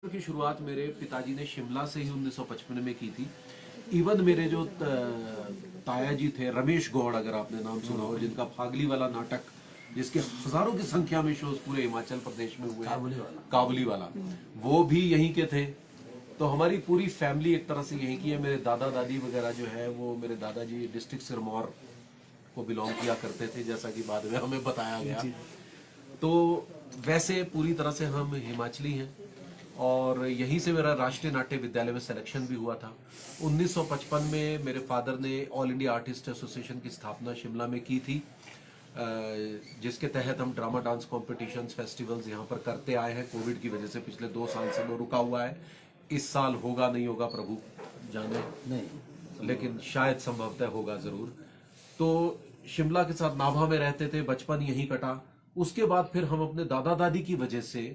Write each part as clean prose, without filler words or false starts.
की शुरुआत मेरे पिताजी ने शिमला से ही 1955 में की थी। इवन मेरे जो ताया जी थे, रमेश गौड़, अगर आपने नाम सुना हो, जिनका फागली वाला नाटक, जिसके हजारों की संख्या में शोज पूरे हिमाचल प्रदेश में हुए, काबुली वाला, वो भी यहीं के थे। तो हमारी पूरी फैमिली एक तरह से यहीं की है। मेरे दादा दादी वगैरह जो है वो, मेरे दादाजी डिस्ट्रिक्ट सिरमौर को बिलोंग किया करते थे, जैसा कि बाद में हमें बताया गया। तो वैसे पूरी तरह से हम हिमाचली हैं। और यहीं से मेरा राष्ट्रीय नाट्य विद्यालय में सिलेक्शन भी हुआ था। 1955 में मेरे फादर ने ऑल इंडिया आर्टिस्ट एसोसिएशन की स्थापना शिमला में की थी, जिसके तहत हम ड्रामा डांस कॉम्पिटिशन्स, फेस्टिवल्स यहाँ पर करते आए हैं। कोविड की वजह से पिछले 2 साल से वो रुका हुआ है। इस साल होगा नहीं होगा प्रभु जाने, नहीं, लेकिन शायद संभवतः होगा जरूर। तो शिमला के साथ नाभा में रहते थे, बचपन यहीं कटा। उसके बाद फिर हम अपने दादा दादी की वजह से,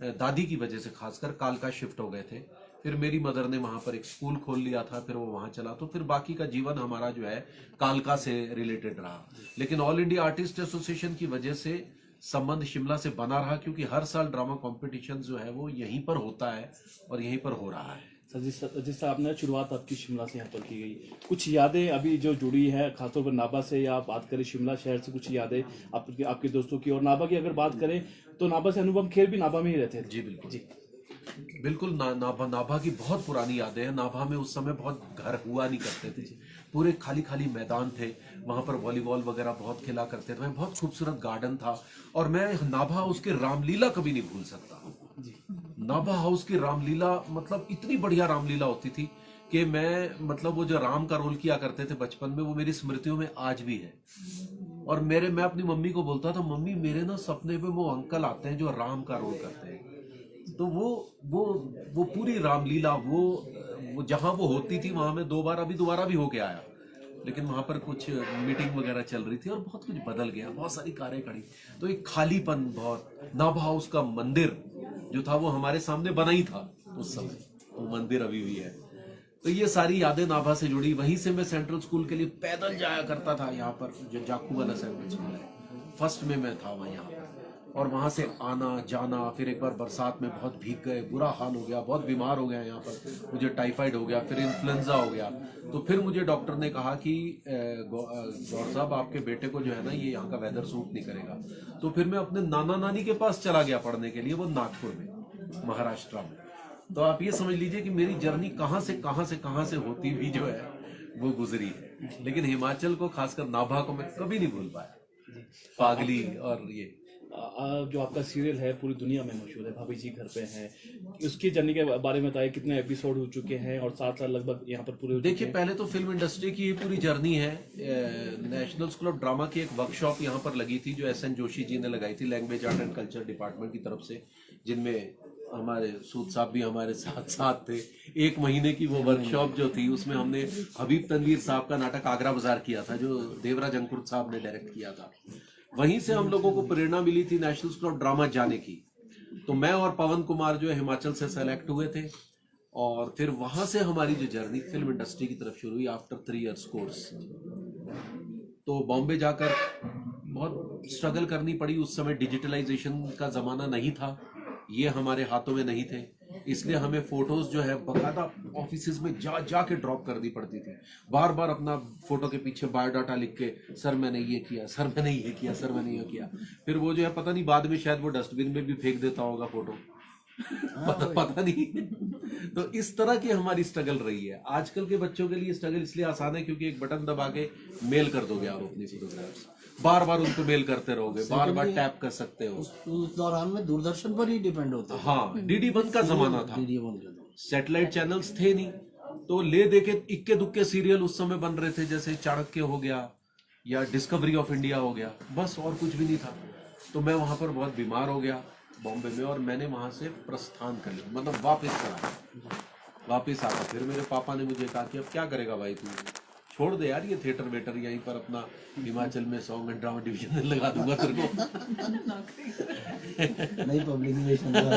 दादी की वजह से खासकर, कालका शिफ्ट हो गए थे। फिर मेरी मदर ने वहां पर एक स्कूल खोल लिया था, फिर वो वहां चला। तो फिर बाकी का जीवन हमारा जो है कालका से रिलेटेड रहा। लेकिन ऑल इंडिया आर्टिस्ट एसोसिएशन की वजह से संबंध शिमला से बना रहा, क्योंकि हर साल ड्रामा कॉम्पिटिशन जो है वो यहीं पर होता है और यहीं पर हो रहा है। सर, जिस आपने शुरुआत आपकी शिमला से यहाँ पर की गई, कुछ यादें अभी जो जुड़ी है खासतौर पर नाभा से, या बात करें शिमला शहर से, कुछ यादें आपके दोस्तों की? और नाभा की अगर बात करें तो नाभा से अनुपम खेर भी नाभा में ही रहते थे। जी बिल्कुल जी, बिल्कुल। नाभा की बहुत पुरानी यादें हैं। नाभा में उस समय बहुत घर हुआ नहीं करते थे, पूरे खाली खाली मैदान थे। वहां पर वॉलीबॉल वगैरह बहुत खेला करते थे। बहुत खूबसूरत गार्डन था। और मैं नाभा हाउस के रामलीला कभी नहीं भूल सकता। नाभा हाउस की रामलीला, मतलब इतनी बढ़िया रामलीला होती थी कि मैं, मतलब वो जो राम का रोल किया करते थे बचपन में, वो मेरी स्मृतियों में आज भी है। और मैं अपनी मम्मी को बोलता था, मम्मी मेरे ना सपने में वो अंकल आते हैं जो राम का रोल करते हैं। तो वो पूरी रामलीला, वो जहां वो होती थी वहां मैं दोबारा भी होके आया। लेकिन वहां पर कुछ मीटिंग वगैरह चल रही थी और बहुत कुछ बदल गया, बहुत सारी कारें खड़ी, तो एक खालीपन बहुत। नाभा हाउस का मंदिर जो था वो हमारे सामने बना ही था उस समय, वो मंदिर अभी भी है। तो ये सारी यादें नाभा से जुड़ी। वहीं से मैं सेंट्रल स्कूल के लिए पैदल जाया करता था, यहाँ पर जो जाखू वाला सेंट्रल स्कूल है, फर्स्ट में मैं था वहाँ यहाँ पर। और वहां से आना जाना, फिर एक बार बरसात में बहुत भीग गए, बुरा हाल हो गया, बहुत बीमार हो गया यहाँ पर, मुझे टाइफाइड हो गया, फिर इन्फ्लुएंजा हो गया। तो फिर मुझे डॉक्टर ने कहा कि गौर साहब आपके बेटे को जो है ना, ये यहाँ का वेदर सूट नहीं करेगा। तो फिर मैं अपने नाना नानी के पास चला गया पढ़ने के लिए, वो नागपुर में, महाराष्ट्र में। तो आप ये समझ लीजिए कि मेरी जर्नी कहाँ से होती हुई जो है वो गुजरी है। लेकिन हिमाचल को, खासकर नाभा को, मैं कभी नहीं भूल पाया। फागली और ये जो आपका सीरियल है पूरी दुनिया में मशहूर है, भाभी जी घर पे हैं, उसकी जर्नी के बारे में बताइए, कितने एपिसोड हो चुके हैं और 7 साल लगभग यहाँ पर पूरे हो चुके हैं? देखिए, पहले तो फिल्म इंडस्ट्री की ये पूरी जर्नी है। नेशनल स्कूल ऑफ ड्रामा की एक वर्कशॉप यहाँ पर लगी थी, जो SN जोशी जी ने लगाई थी, language art and culture department की तरफ से, जिनमें हमारे सूद साहब भी हमारे साथ थे। 1 महीने की वो वर्कशॉप जो थी, उसमें हमने हबीब तनवीर साहब का नाटक आगरा बाजार किया था, जो देवराज अंकुर साहब ने डायरेक्ट किया था। वहीं से हम लोगों को प्रेरणा मिली थी नेशनल स्कूल ऑफ ड्रामा जाने की। तो मैं और पवन कुमार जो है हिमाचल से सेलेक्ट हुए थे, और फिर वहां से हमारी जो जर्नी फिल्म इंडस्ट्री की तरफ शुरू हुई आफ्टर 3 इयर्स कोर्स। तो बॉम्बे जाकर बहुत स्ट्रगल करनी पड़ी। उस समय डिजिटलाइजेशन का जमाना नहीं था, ये हमारे हाथों में नहीं थे, इसलिए हमें फोटोज जो है बकायदा ऑफिसेज में जाके ड्रॉप करनी पड़ती थी। बार बार अपना फोटो के पीछे बायोडाटा लिख के, सर मैंने ये किया, सर मैंने ये किया, सर मैंने ये किया। फिर वो जो है, पता नहीं बाद में शायद वो डस्टबिन में भी फेंक देता होगा फोटो, पता नहीं। तो इस तरह की हमारी स्ट्रगल रही है। आजकल के बच्चों के लिए स्ट्रगल इसलिए आसान है क्योंकि एक बटन दबा के मेल कर दोगे आप अपनी फोटोग्राफ्स, बार बार उनको मेल करते रहोगे, बार बार टैप कर सकते हो। उस दौरान में दूरदर्शन पर ही डिपेंड होता है। हाँ, डीडी बंद का जमाना था, सैटेलाइट चैनल्स थे नहीं, तो ले देके इक्के दुक्के सीरियल उस समय बन रहे थे, जैसे चाणक्य हो गया या डिस्कवरी ऑफ इंडिया हो गया, बस, और कुछ भी नहीं था। तो मैं वहां पर बहुत बीमार हो गया बॉम्बे में, और मैंने वहां से प्रस्थान कर लिया, मतलब वापस आया। फिर मेरे पापा ने मुझे कहा कि अब क्या करेगा भाई, तू छोड़ दे यार ये थिएटर वेटर, यहीं पर अपना हिमाचल में सॉन्ग एंड ड्रामा डिवीजन में लगा दूंगा तेरे को। नई पब्लिक रिलेशन है।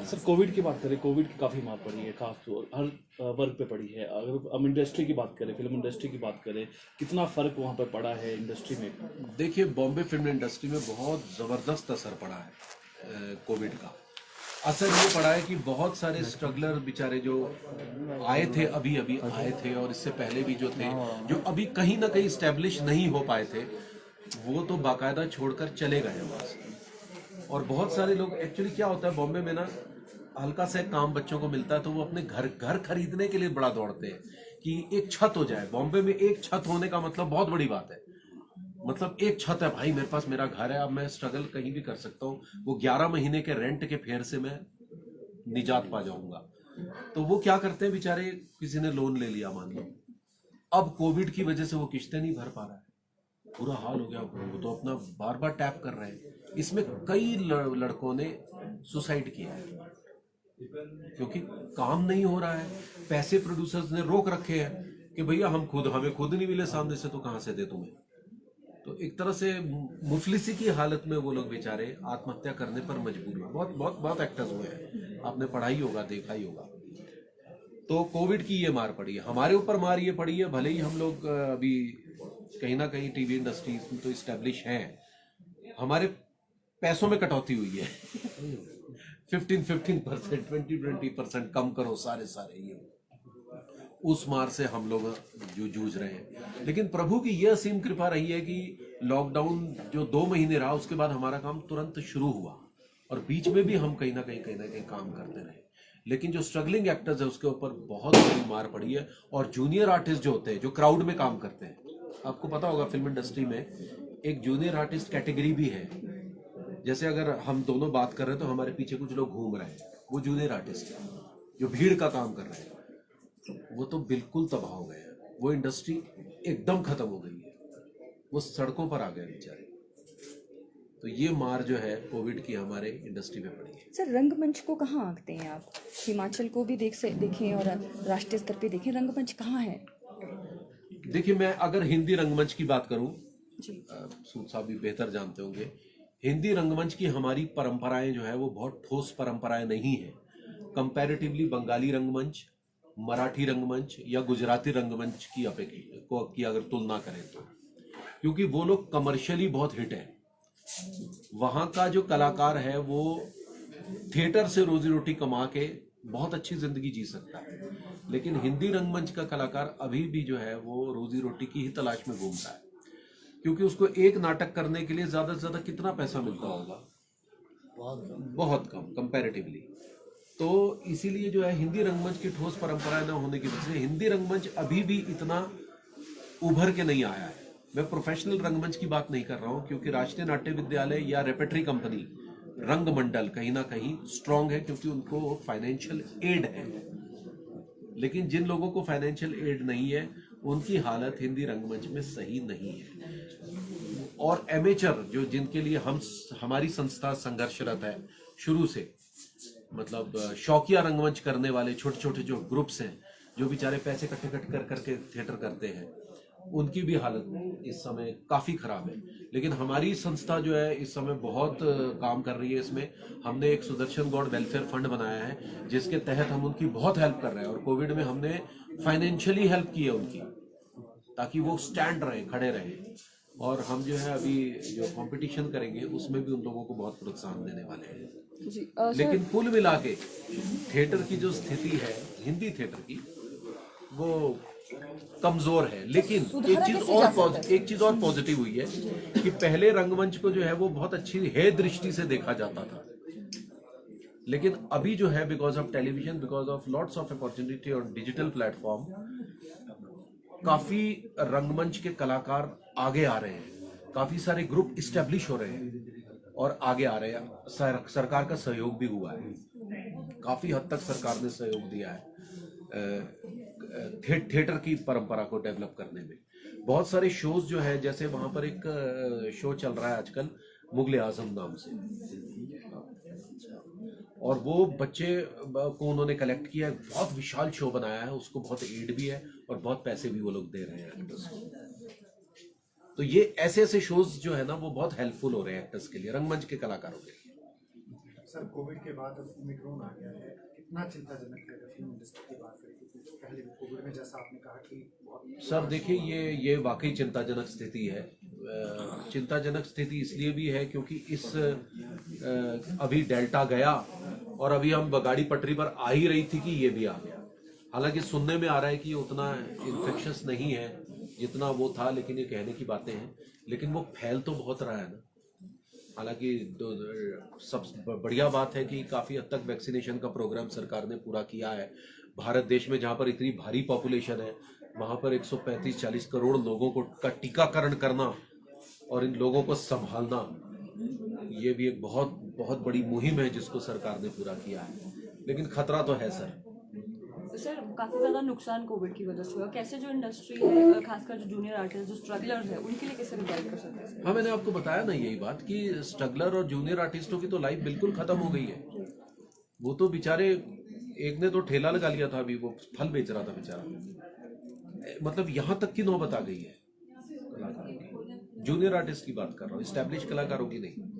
सर, कोविड की बात करें, कोविड की काफ़ी मार पड़ी है, खास तौर हर वर्ग पे पड़ी है। अगर हम इंडस्ट्री की बात करें, फिल्म इंडस्ट्री की बात करें, कितना फ़र्क वहाँ पर पड़ा है इंडस्ट्री में? देखिए, बॉम्बे फिल्म इंडस्ट्री में बहुत ज़बरदस्त असर पड़ा है। कोविड का असर ये पड़ा है कि बहुत सारे स्ट्रगलर बेचारे जो आए थे, अभी अभी आए थे और इससे पहले भी जो थे, जो अभी कहीं ना कहीं स्टैब्लिश नहीं हो पाए थे, वो तो बाकायदा छोड़कर चले गए वहां से। और बहुत सारे लोग, एक्चुअली क्या होता है बॉम्बे में ना, हल्का सा काम बच्चों को मिलता है तो वो अपने घर खरीदने के लिए बड़ा दौड़ते हैं कि एक छत हो जाए। बॉम्बे में एक छत होने का मतलब बहुत बड़ी बात है। मतलब एक छत है भाई, मेरे पास मेरा घर है, अब मैं स्ट्रगल कहीं भी कर सकता हूँ। वो 11 महीने के रेंट के फेर से मैं निजात पा जाऊंगा। तो वो क्या करते हैं बेचारे, किसी ने लोन ले लिया मान लो, अब कोविड की वजह से वो किस्तें नहीं भर पा रहा है, बुरा हाल हो गया। वो तो अपना बार बार टैप कर रहे हैं। इसमें कई लड़कों ने सुसाइड किया है क्योंकि काम नहीं हो रहा है। पैसे प्रोड्यूसर्स ने रोक रखे हैं कि भैया हमें खुद नहीं मिले सामने से, तो कहां से दे तुम्हें। तो एक तरह से मुफलिसी की हालत में वो लोग बेचारे आत्महत्या करने पर मजबूर हुए। बहुत बहुत बहुत एक्टर्स हुए हैं, आपने पढ़ा ही होगा, देखा ही होगा। तो कोविड की ये मार पड़ी है, हमारे ऊपर मार ये पड़ी है। भले ही हम लोग अभी कहीं ना कहीं टीवी इंडस्ट्री तो इस्टेब्लिश हैं, हमारे पैसों में कटौती हुई है 15% 20% कम करो सारे ये, उस मार से हम लोग जो जूझ रहे हैं। लेकिन प्रभु की यह असीम कृपा रही है कि लॉकडाउन जो 2 महीने रहा, उसके बाद हमारा काम तुरंत शुरू हुआ और बीच में भी हम कहीं ना कहीं काम करते रहे। लेकिन जो स्ट्रगलिंग एक्टर्स है उसके ऊपर बहुत बड़ी मार पड़ी है। और जूनियर आर्टिस्ट जो होते हैं, जो क्राउड में काम करते हैं, आपको पता होगा फिल्म इंडस्ट्री में एक जूनियर आर्टिस्ट कैटेगरी भी है। जैसे अगर हम दोनों बात कर रहे हैं तो हमारे पीछे कुछ लोग घूम रहे हैं, वो जूनियर आर्टिस्ट है जो भीड़ का काम कर रहे हैं। वो तो बिल्कुल तबाह हो गए हैं, वो इंडस्ट्री एकदम खत्म हो गई है, वो सड़कों पर आ गए बेचारे। तो ये मार जो है कोविड की हमारे इंडस्ट्री में पड़ी है। सर, रंगमंच को कहाँ आंकते हैं आप? हिमाचल को भी देखें और राष्ट्रीय स्तर पे देखें, रंगमंच कहाँ है? देखिए, मैं अगर हिंदी रंगमंच की बात करूं, जी, सूद साहब भी बेहतर जानते होंगे, हिंदी रंगमंच की हमारी परंपराएं जो है वो बहुत ठोस परंपराएं नहीं है। कंपैरेटिवली बंगाली रंगमंच, मराठी रंगमंच या गुजराती रंगमंच की अगर तुलना करें तो, क्योंकि वो लोग कमर्शियली बहुत हिट है। वहां का जो कलाकार है वो थिएटर से रोजी रोटी कमा के बहुत अच्छी जिंदगी जी सकता है। लेकिन हिंदी रंगमंच का कलाकार अभी भी जो है वो रोजी रोटी की ही तलाश में घूमता है, क्योंकि उसको एक नाटक करने के लिए ज्यादा से ज्यादा कितना पैसा मिलता होगा? बहुत कम कंपैरेटिवली। तो इसीलिए जो है हिंदी रंगमंच की ठोस परंपरा न होने की वजह से हिंदी रंगमंच अभी भी इतना उभर के नहीं आया है। मैं प्रोफेशनल रंगमंच की बात नहीं कर रहा हूं, क्योंकि राष्ट्रीय नाट्य विद्यालय या रेपेटरी कंपनी, रंग मंडल कहीं ना कहीं स्ट्रांग है क्योंकि उनको फाइनेंशियल एड है। लेकिन जिन लोगों को फाइनेंशियल एड नहीं है उनकी हालत हिंदी रंगमंच में सही नहीं है। और एमेचर जो जिनके लिए हमारी संस्था संघर्षरत है शुरू से, मतलब शौकिया रंगमंच करने वाले छोटे छोटे जो ग्रुप्स हैं, जो बेचारे पैसे इकट्ठे कर करके थिएटर करते हैं, उनकी भी हालत इस समय काफी खराब है। लेकिन हमारी संस्था जो है इस समय बहुत काम कर रही है। इसमें हमने एक सुदर्शन गौड़ वेलफेयर फंड बनाया है जिसके तहत हम उनकी बहुत हेल्प कर रहे हैं। और कोविड में हमने फाइनेंशियली हेल्प की है उनकी, ताकि वो स्टैंड रहे, खड़े रहे। और हम जो है अभी जो कंपटीशन करेंगे उसमें भी उन लोगों को बहुत प्रोत्साहन देने वाले हैं। जी। लेकिन कुल मिला के थिएटर की जो स्थिति है हिंदी थिएटर की, वो कमजोर है। लेकिन एक चीज और पॉजिटिव हुई है कि पहले रंगमंच को जो है वो बहुत अच्छी है दृष्टि से देखा जाता था। लेकिन अभी जो है because of television, because of lots of opportunity और डिजिटल प्लेटफॉर्म, काफी रंगमंच के कलाकार आगे आ रहे हैं, काफी सारे ग्रुप इस्टेब्लिश हो रहे हैं और आगे आ रहे हैं। सरकार का सहयोग भी हुआ है, काफी हद तक सरकार ने सहयोग दिया है थिएटर की परंपरा को डेवलप करने में। बहुत सारे शोज जो है, जैसे वहां पर एक शो चल रहा है आजकल मुगले आजम नाम से, और वो बच्चे को उन्होंने कलेक्ट किया है, बहुत विशाल शो बनाया है, उसको बहुत एड भी है और बहुत पैसे भी वो लोग दे रहे हैं एक्टर्स को। तो ये ऐसे ऐसे शोज जो है ना वो बहुत हेल्पफुल हो रहे हैं एक्टर्स के लिए, रंगमंच के कलाकारों के लिए। सर, कोविड के बाद अब ओमिक्रॉन आ गया है, कितना चिंताजनक है फिल्म इंडस्ट्री की बात करें? क्योंकि पहले भी कोविड में जैसा आपने कहा कि सर देखिए, ये वाकई चिंताजनक स्थिति है। चिंताजनक स्थिति इसलिए भी है क्योंकि इस अभी डेल्टा गया और अभी हम गाड़ी पटरी पर आ ही रही थी कि ये भी आ गया। हालांकि सुनने में आ रहा है कि ये उतना इन्फेक्शस नहीं है जितना वो था, लेकिन ये कहने की बातें हैं, लेकिन वो फैल तो बहुत रहा है ना। हालांकि सब बढ़िया बात है कि काफ़ी हद तक वैक्सीनेशन का प्रोग्राम सरकार ने पूरा किया है। भारत देश में जहाँ पर इतनी भारी पॉपुलेशन है, वहाँ पर 135-40 करोड़ लोगों का टीकाकरण करना और इन लोगों को संभालना, ये भी एक बहुत बहुत बड़ी मुहिम है जिसको सरकार ने पूरा किया है। लेकिन खतरा तो है सर। सर काफ़ी ज़्यादा नुकसान कोविड की वजह से हुआ। कैसे जो इंडस्ट्री है, खासकर जो जूनियर आर्टिस्ट, जो स्ट्रगलर्स है, उनके लिए कैसे रिवाइव कर सकते हैं? हाँ, मैंने आपको बताया ना यही बात कि स्ट्रगलर और जूनियर आर्टिस्टों की तो लाइफ बिल्कुल खत्म हो गई है। वो तो बेचारे, एक ने तो ठेला लगा लिया था, अभी वो फल बेच रहा था बेचारा। मतलब यहाँ तक की नौबत आ गई है कलाकारों की। जूनियर आर्टिस्ट की बात कर रहा हूँ, एस्टैब्लिश कलाकारों की नहीं।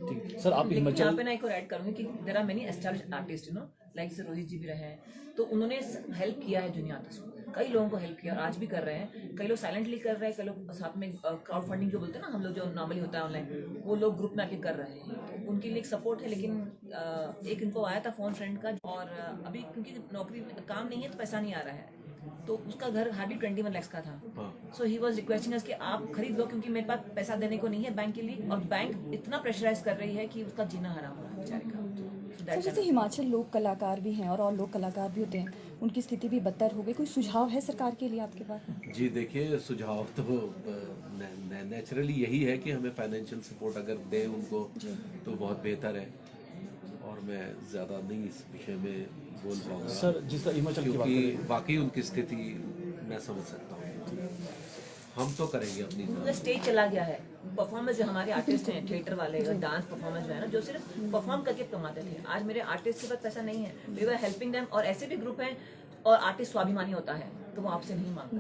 ठीक सर, आप लेकिन हिमाचल यहाँ पे ना एक और ऐड करूंगी कि there are many established artist, you know, like sir Rohit ji भी रहे हैं, तो उन्होंने हेल्प किया है जूनियर आर्टिस्ट को, कई लोगों को हेल्प किया और आज भी कर रहे हैं। कई लोग साइलेंटली कर रहे हैं, कई लोग साथ में क्राउड फंडिंग जो बोलते हैं ना हम लोग, जो नॉर्मली होता है ऑनलाइन, वो लोग ग्रुप में आके कर रहे हैं, तो उनके लिए एक सपोर्ट है। लेकिन एक इनको आया था फोन फ्रेंड का, और अभी क्योंकि नौकरी काम नहीं है तो पैसा नहीं आ रहा है, तो उसका घर हार्डली 21 लाख का था। सो ही वाज रिक्वेस्टिंग अस कि आप खरीद लो, क्योंकि मेरे पास पैसा देने को नहीं है बैंक के लिए, और बैंक इतना प्रेशराइज कर रही है कि उसका जीना हराम हो रहा है बेचारे का। सर जैसे हिमाचल लोक कलाकार भी हैं और लोक कलाकार भी होते हैं, उनकी स्थिति भी बदतर हो गई, कोई सुझाव है सरकार के लिए आपके पास? जी देखिए, सुझाव तो नेचुरली यही है कि हमें फाइनेंशियल सपोर्ट अगर दें उनको तो बहुत बेहतर है, और मैं ज़्यादा नहीं इस विषय में बोल पाऊंगा सर। जिस तरह हिमाचल की बात क्योंकि करें, वाकई उनकी स्थिति मैं समझ सकता हूँ। हम तो करेंगे अपनी तरफ। स्टेज चला गया है। परफॉर्मर्स जो हमारे आर्टिस्ट हैं, थिएटर वाले, डांस परफॉर्मर्स जो है ना, जो सिर्फ परफॉर्म करके कमाते थे, आज मेरे आर्टिस्ट के पास पैसा नहीं है, वी वर हेल्पिंग देम। और ऐसे भी ग्रुप हैं, और आर्टिस्ट स्वाभिमानी होता है तो वो आपसे नहीं मांगता,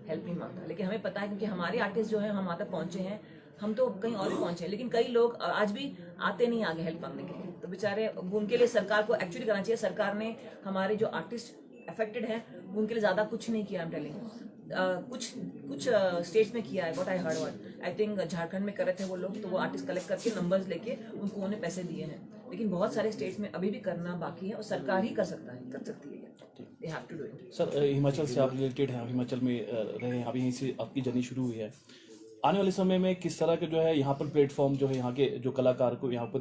हेल्प नहीं मांगता। लेकिन हमें पता है क्योंकि हमारे आर्टिस्ट जो है हम वहाँ तक पहुंचे हैं, हम तो कहीं और भी पहुंचे हैं, लेकिन कई लोग आज भी आते नहीं आगे हेल्प मांगने के लिए, तो बेचारे उनके लिए सरकार को एक्चुअली करना चाहिए। सरकार ने हमारे जो आर्टिस्ट अफेक्टेड हैं उनके लिए ज़्यादा कुछ नहीं किया। आई एम टेलिंग, कुछ स्टेट्स में किया है, what I heard, I think Jharkhand में कर रहे थे वो लोग, तो वो आर्टिस्ट कलेक्ट करके नंबर्स लेके उनको उन्होंने पैसे दिए हैं। लेकिन बहुत सारे स्टेट्स में अभी भी करना बाकी है, और सरकार ही कर सकती है, they have to do it. Sir Himachal से आप रिलेटेड हैं, हिमाचल में रहे हैं, अभी यहीं से आपकी जर्नी शुरू हुई है। आने वाले समय में किस तरह के जो है यहाँ पर प्लेटफॉर्म जो है यहाँ के जो कलाकार को यहाँ पर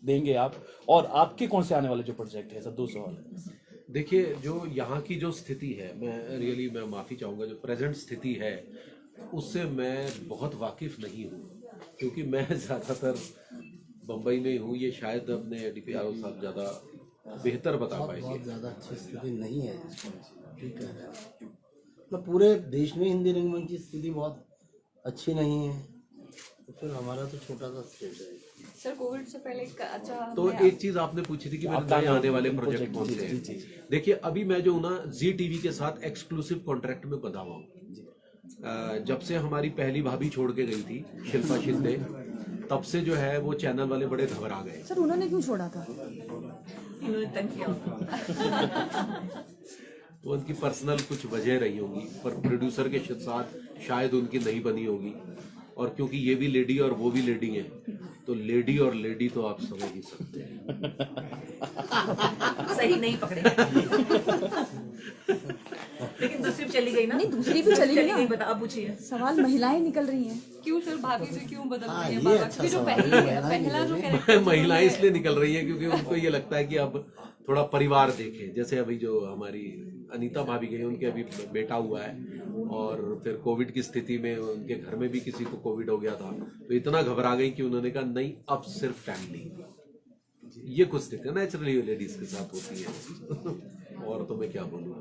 देंगे आप, और आपके कौन से आने वाले जो प्रोजेक्ट है? सर 2 सवाल। देखिए, जो यहाँ की जो स्थिति है, मैं माफ़ी चाहूँगा, जो प्रेजेंट स्थिति है उससे मैं बहुत वाकिफ़ नहीं हूँ, क्योंकि मैं ज़्यादातर बम्बई में हूँ। ये शायद अपने DPRO साहब ज़्यादा बेहतर बता पाएंगे। बहुत ज़्यादा अच्छी स्थिति नहीं है, ठीक है। मतलब पूरे देश में हिंदी रंगमंच की स्थिति बहुत अच्छी नहीं है, तो फिर हमारा तो छोटा सा स्टेज है। सर कोविड से पहले अच्छा तो एक चीज आपने पूछी थी कि मेरे नए आने वाले प्रोजेक्ट कौन से हैं। देखिए, अभी मैं जो हूँ ना, जी टीवी के साथ एक्सक्लूसिव कॉन्ट्रैक्ट में बंधा हुआ हूँ। जब से हमारी पहली भाभी छोड़ के गई थी, शिल्पा शिंदे, तब से जो है वो चैनल वाले बड़े घबरा गए। सर उन्होंने क्यों छोड़ा था? इन्होंने तंग किया। तो उनकी पर्सनल कुछ वजह रही होगी, पर प्रोड्यूसर के साथ शायद उनकी नहीं बनी होगी। और क्योंकि ये भी लेडी और वो भी लेडी है, तो लेडी और लेडी तो आप समझ ही सकते हैं। सही नहीं पकड़े। लेकिन दूसरी भी चली गई ना। नहीं, दूसरी भी चली गई ना। बता, अब पूछिए। सवाल महिलाएं निकल रही हैं। क्यों सर भाभी से क्यों बदल हाँ, रही है ये बाबा? अच्छा क्योंकि जो सवाल है, पहला जो कैरेक्टर महिलाएं इसलिए निकल रही हैं क्योंकि उनको ये लगता है कि अब थोड़ा परिवार देखें। जैसे अभी जो हमारी अनीता भाभी गई, उनके अभी बेटा हुआ है, और फिर कोविड की स्थिति में उनके घर में भी किसी को कोविड हो गया था, तो इतना घबरा गई कि उन्होंने कहा नहीं, अब सिर्फ फैमिली। ये कुछ स्थिति नेचुरली लेडीज के साथ होती है। और तो मैं क्या बोलूँ।